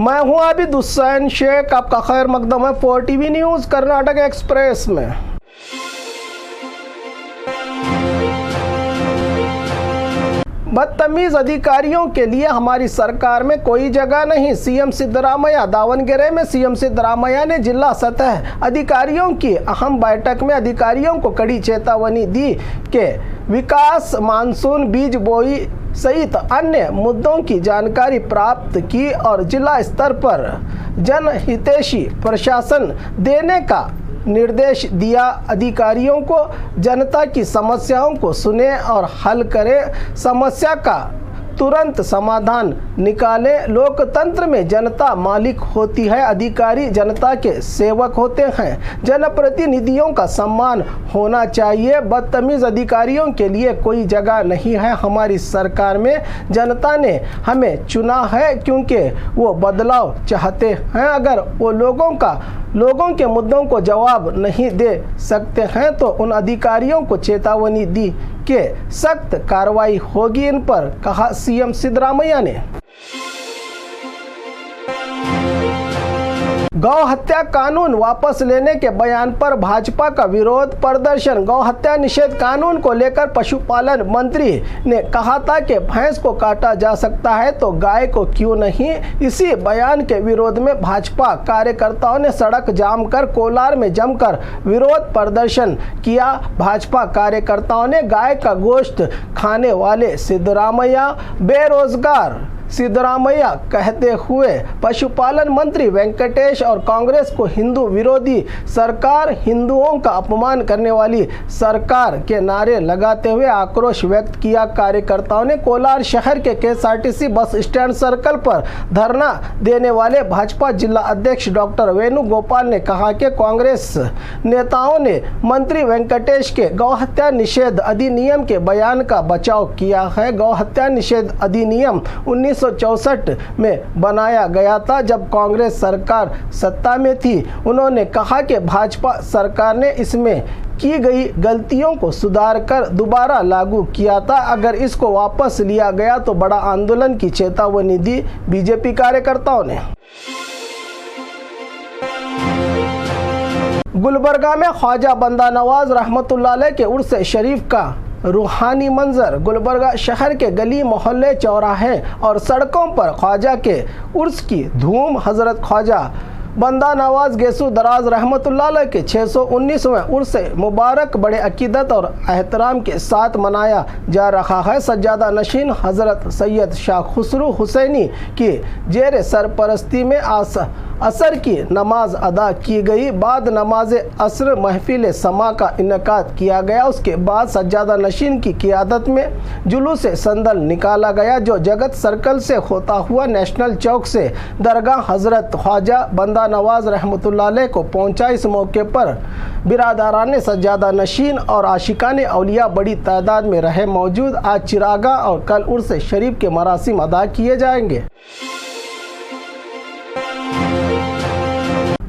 मैं हूं आबिद हुसैन शेख, आपका खैर मकदम है 4TV न्यूज़ कर्नाटक एक्सप्रेस में। बदतमीज अधिकारियों के लिए हमारी सरकार में कोई जगह नहीं, सीएम सिद्धरामैया। दावणगेरे में सीएम सिद्धरामैया ने जिला सतह अधिकारियों की अहम बैठक में अधिकारियों को कड़ी चेतावनी दी कि विकास, मानसून, बीज बोई सहित अन्य मुद्दों की जानकारी प्राप्त की और जिला स्तर पर जनहितैषी प्रशासन देने का निर्देश दिया। अधिकारियों को जनता की समस्याओं को सुने और हल करें, समस्या का तुरंत समाधान निकाले। लोकतंत्र में जनता मालिक होती है, अधिकारी जनता के सेवक होते हैं, जनप्रतिनिधियों का सम्मान होना चाहिए। बदतमीज अधिकारियों के लिए कोई जगह नहीं है हमारी सरकार में। जनता ने हमें चुना है क्योंकि वो बदलाव चाहते हैं। अगर वो लोगों के मुद्दों को जवाब नहीं दे सकते हैं तो उन अधिकारियों को चेतावनी दी कि सख्त कार्रवाई होगी इन पर, कहा सीएम सिद्धरामैया ने। गौ हत्या कानून वापस लेने के बयान पर भाजपा का विरोध प्रदर्शन। गौ हत्या निषेध कानून को लेकर पशुपालन मंत्री ने कहा था कि भैंस को काटा जा सकता है तो गाय को क्यों नहीं। इसी बयान के विरोध में भाजपा कार्यकर्ताओं ने सड़क जाम कर कोलार में जमकर विरोध प्रदर्शन किया। भाजपा कार्यकर्ताओं ने गाय का गोश्त खाने वाले सिद्धरामैया, बेरोजगार सिद्धरामैया कहते हुए पशुपालन मंत्री वेंकटेश और कांग्रेस को हिंदू विरोधी सरकार, हिंदुओं का अपमान करने वाली सरकार के नारे लगाते हुए आक्रोश व्यक्त किया। कार्यकर्ताओं ने कोलार शहर के KSRTC बस स्टैंड सर्कल पर धरना देने वाले भाजपा जिला अध्यक्ष डॉक्टर वेणुगोपाल ने कहा कि कांग्रेस नेताओं ने मंत्री वेंकटेश के गौ हत्या निषेध अधिनियम के बयान का बचाव किया है। गौ हत्या निषेध अधिनियम 1964 में बनाया गया था जब कांग्रेस सरकार सत्ता में थी। उन्होंने कहा कि भाजपा सरकार ने इसमें की गई गलतियों को सुधार कर दोबारा लागू किया था। अगर इसको वापस लिया गया तो बड़ा आंदोलन की चेतावनी दी बीजेपी कार्यकर्ताओं ने। गुलबर्गा में ख्वाजा बंदा नवाज रहमतुल्लाह अलैह के उर्स शरीफ का रूहानी मंजर। गुलबर्गा शहर के गली मोहल्ले, चौराहे और सड़कों पर ख्वाजा के उर्स की धूम। हजरत ख्वाजा बंदा नवाज गेसु दराज रहमतुल्लाह अलैह के 619वें उर्स मुबारक बड़े अकीदत और एहतराम के साथ मनाया जा रहा है। सज्जादा नशीन हजरत सैयद शाह खुसरू हुसैनी की जेर सरपरस्ती में असर की नमाज अदा की गई। बाद नमाज असर महफिल समा का इनकाद किया गया। उसके बाद सज्जादा नशीन की क़ियादत में जुलूस संदल निकाला गया जो जगत सर्कल से होता हुआ नेशनल चौक से दरगाह हजरत ख्वाजा बंदा नवाज रहमतुल्लाह अलैह को पहुंचा। इस मौके पर बिरादरान सज्जादा नशीन और आशिकान औलिया बड़ी तादाद में रहे मौजूद। आज चिरागा और कल उर्स शरीफ के मरासिम अदा किए जाएंगे।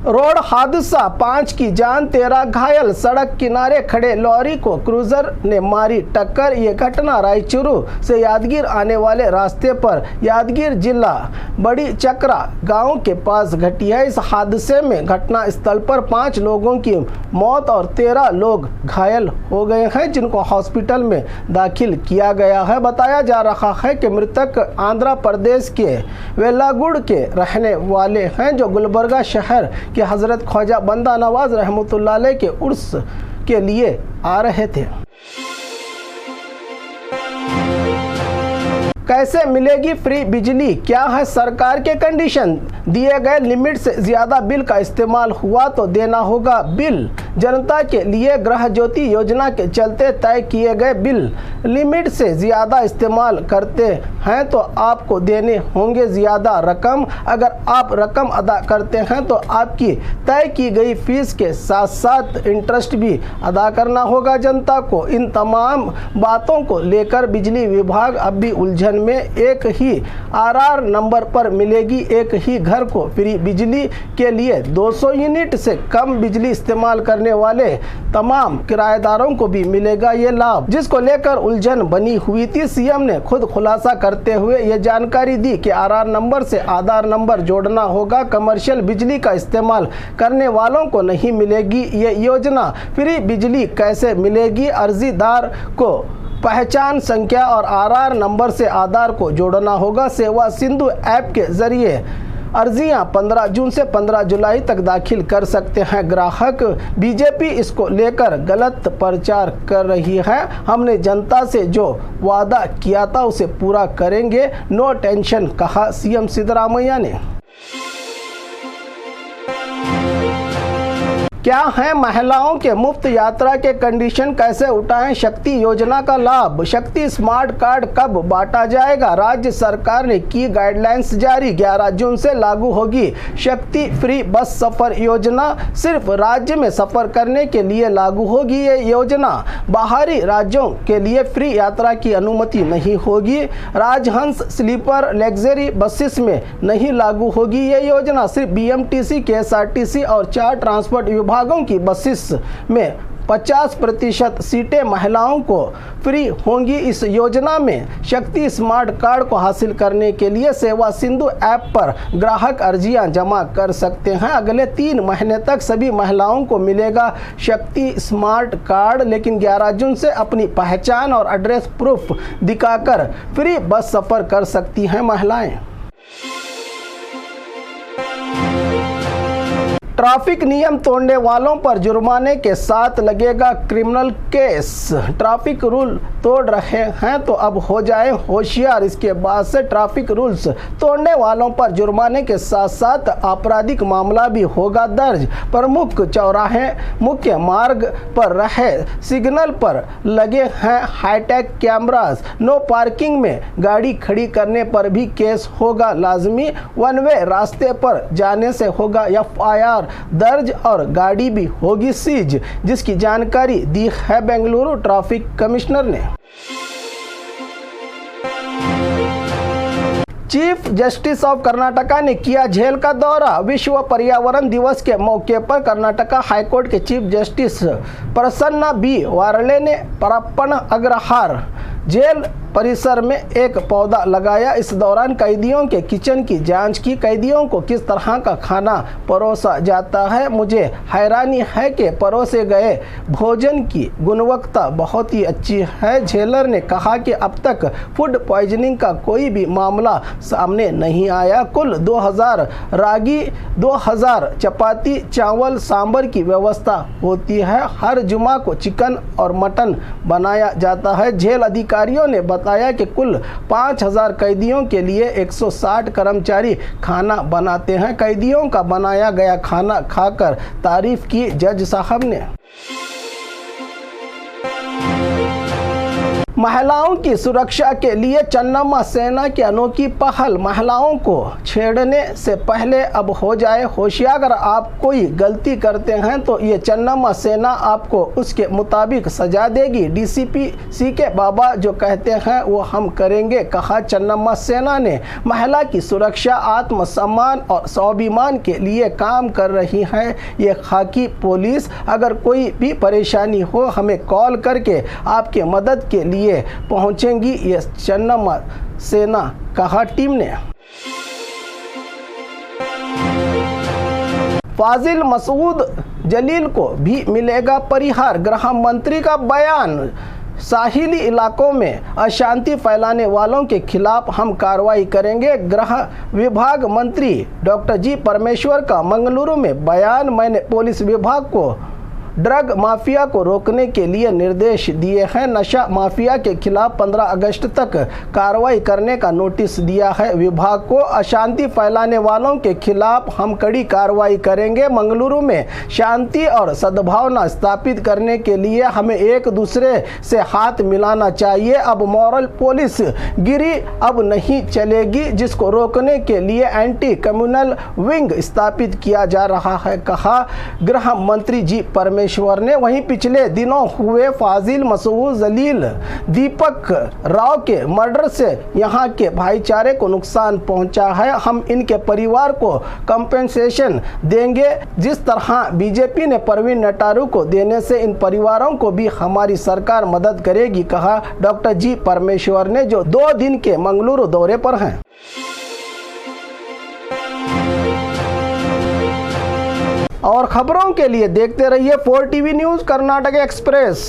रोड हादसा, 5 की जान 13 घायल। सड़क किनारे खड़े लॉरी को क्रूजर ने मारी टक्कर। ये घटना रायचूरू से यादगीर आने वाले रास्ते पर यादगीर जिला बड़ी चक्रा गांव के पास घटी है। इस हादसे में घटना स्थल पर 5 लोगों की मौत और 13 लोग घायल हो गए हैं जिनको हॉस्पिटल में दाखिल किया गया है। बताया जा रहा है कि मृतक आंध्र प्रदेश के वेल्लागुड़ के रहने वाले हैं जो गुलबर्गा शहर कि हजरत ख्वाजा बंदा नवाज रहमतुल्लाह अलैह के उर्स के लिए आ रहे थे। कैसे मिलेगी फ्री बिजली, क्या है सरकार के कंडीशन। दिए गए लिमिट से ज़्यादा बिल का इस्तेमाल हुआ तो देना होगा बिल। जनता के लिए गृह ज्योति योजना के चलते तय किए गए बिल लिमिट से ज़्यादा इस्तेमाल करते हैं तो आपको देने होंगे ज़्यादा रकम। अगर आप रकम अदा करते हैं तो आपकी तय की गई फीस के साथ साथ इंटरेस्ट भी अदा करना होगा जनता को। इन तमाम बातों को लेकर बिजली विभाग अब भी उलझन में। एक ही RR नंबर पर मिलेगी एक ही घर को फ्री बिजली के लिए 200 यूनिट से कम बिजली इस्तेमाल करने करने वाले तमाम किराएदारों को भी मिलेगा ये लाभ, जिसको लेकर उलझन बनी हुई थी। सीएम ने खुद खुलासा करते हुए ये जानकारी दी कि आरआर नंबर से आधार नंबर जोड़ना होगा। कमर्शियल बिजली का इस्तेमाल करने वालों को नहीं मिलेगी ये योजना। फ्री बिजली कैसे मिलेगी? अर्जीदार को पहचान संख्या और आरआर नंबर से आधार को जोड़ना होगा। सेवा सिंधु ऐप के जरिए अर्जियां 15 जून से 15 जुलाई तक दाखिल कर सकते हैं ग्राहक। बीजेपी इसको लेकर गलत प्रचार कर रही है। हमने जनता से जो वादा किया था उसे पूरा करेंगे, नो टेंशन, कहा सीएम सिद्धरामैया ने। क्या है महिलाओं के मुफ्त यात्रा के कंडीशन? कैसे उठाएं शक्ति योजना का लाभ? शक्ति स्मार्ट कार्ड कब बांटा जाएगा? राज्य सरकार ने की गाइडलाइंस जारी। 11 जून से लागू होगी शक्ति फ्री बस सफर योजना। सिर्फ राज्य में सफर करने के लिए लागू होगी ये योजना। बाहरी राज्यों के लिए फ्री यात्रा की अनुमति नहीं होगी। राजहंस स्लीपर लग्जरी बसेस में नहीं लागू होगी ये योजना। सिर्फ बीएमटीसी, केएसआरटीसी और 4 ट्रांसपोर्ट विभागों की बसेस में 50% सीटें महिलाओं को फ्री होंगी। इस योजना में शक्ति स्मार्ट कार्ड को हासिल करने के लिए सेवा सिंधु ऐप पर ग्राहक अर्जियां जमा कर सकते हैं। अगले 3 महीने तक सभी महिलाओं को मिलेगा शक्ति स्मार्ट कार्ड, लेकिन 11 जून से अपनी पहचान और एड्रेस प्रूफ दिखाकर फ्री बस सफर कर सकती हैं महिलाएं। ट्रैफिक नियम तोड़ने वालों पर जुर्माने के साथ लगेगा क्रिमिनल केस। ट्रैफिक रूल तोड़ रहे हैं तो अब हो जाए होशियार। इसके बाद से ट्रैफिक रूल्स तोड़ने वालों पर जुर्माने के साथ साथ आपराधिक मामला भी होगा दर्ज। प्रमुख चौराहे, मुख्य मार्ग पर रहे सिग्नल पर लगे हैं हाईटेक कैमरास। नो पार्किंग में गाड़ी खड़ी करने पर भी केस होगा लाजमी। वन वे रास्ते पर जाने से होगा एफआईआर दर्ज और गाड़ी भी होगी सीज, जिसकी जानकारी दी है बेंगलुरु ट्रैफिक कमिश्नर ने। चीफ जस्टिस ऑफ कर्नाटका ने किया झील का दौरा। विश्व पर्यावरण दिवस के मौके पर कर्नाटका हाईकोर्ट के चीफ जस्टिस प्रसन्ना बी वार्ले ने परप्पन अग्रहार जेल परिसर में एक पौधा लगाया। इस दौरान कैदियों के किचन की जांच की। कैदियों को किस तरह का खाना परोसा जाता है? मुझे हैरानी है कि परोसे गए भोजन की गुणवत्ता बहुत ही अच्छी है। जेलर ने कहा कि अब तक फूड पॉइजनिंग का कोई भी मामला सामने नहीं आया। कुल 2000 रागी, 2000 चपाती, चावल, सांबर की व्यवस्था होती है। हर जुमा को चिकन और मटन बनाया जाता है। जेल अधिकारियों ने बताया कि कुल 5000 कैदियों के लिए 160 कर्मचारी खाना बनाते हैं। कैदियों का बनाया गया खाना खाकर तारीफ की जज साहब ने। महिलाओं की सुरक्षा के लिए चन्नम्मा सेना की अनोखी पहल। महिलाओं को छेड़ने से पहले अब हो जाए होशियार। अगर आप कोई गलती करते हैं तो ये चन्नम्मा सेना आपको उसके मुताबिक सजा देगी। डीसीपी सीके बाबा जो कहते हैं वो हम करेंगे, कहा चन्नम्मा सेना ने। महिला की सुरक्षा, आत्मसम्मान और स्वाभिमान के लिए काम कर रही है ये खाकी पुलिस। अगर कोई भी परेशानी हो हमें कॉल करके आपके मदद के लिए पहुंचेंगी ये चन्नम्मा सेना, कहा टीम ने। फाजिल मसूद जलील को भी मिलेगा परिहार, गृह मंत्री का बयान। साहिली इलाकों में अशांति फैलाने वालों के खिलाफ हम कार्रवाई करेंगे, गृह विभाग मंत्री डॉक्टर जी परमेश्वर का मंगलुरु में बयान। मैंने पुलिस विभाग को ड्रग माफिया को रोकने के लिए निर्देश दिए हैं। नशा माफिया के खिलाफ 15 अगस्त तक कार्रवाई करने का नोटिस दिया है विभाग को। अशांति फैलाने वालों के खिलाफ हम कड़ी कार्रवाई करेंगे। मंगलुरु में शांति और सद्भावना स्थापित करने के लिए हमें एक दूसरे से हाथ मिलाना चाहिए। अब मॉरल पुलिस गिरी अब नहीं चलेगी, जिसको रोकने के लिए एंटी कम्युनल विंग स्थापित किया जा रहा है, कहा गृह मंत्री जी परमेश्वर परमेश्वर ने। वहीं पिछले दिनों हुए फाजिल मसूद जलील दीपक राव के मर्डर से यहाँ के भाईचारे को नुकसान पहुंचा है। हम इनके परिवार को कंपेंसेशन देंगे जिस तरह बीजेपी ने प्रवीण नटारू को देने से इन परिवारों को भी हमारी सरकार मदद करेगी, कहा डॉक्टर जी परमेश्वर ने, जो 2 दिन के मंगलुरु दौरे पर हैं। और खबरों के लिए देखते रहिए 4 टीवी न्यूज़ कर्नाटक एक्सप्रेस।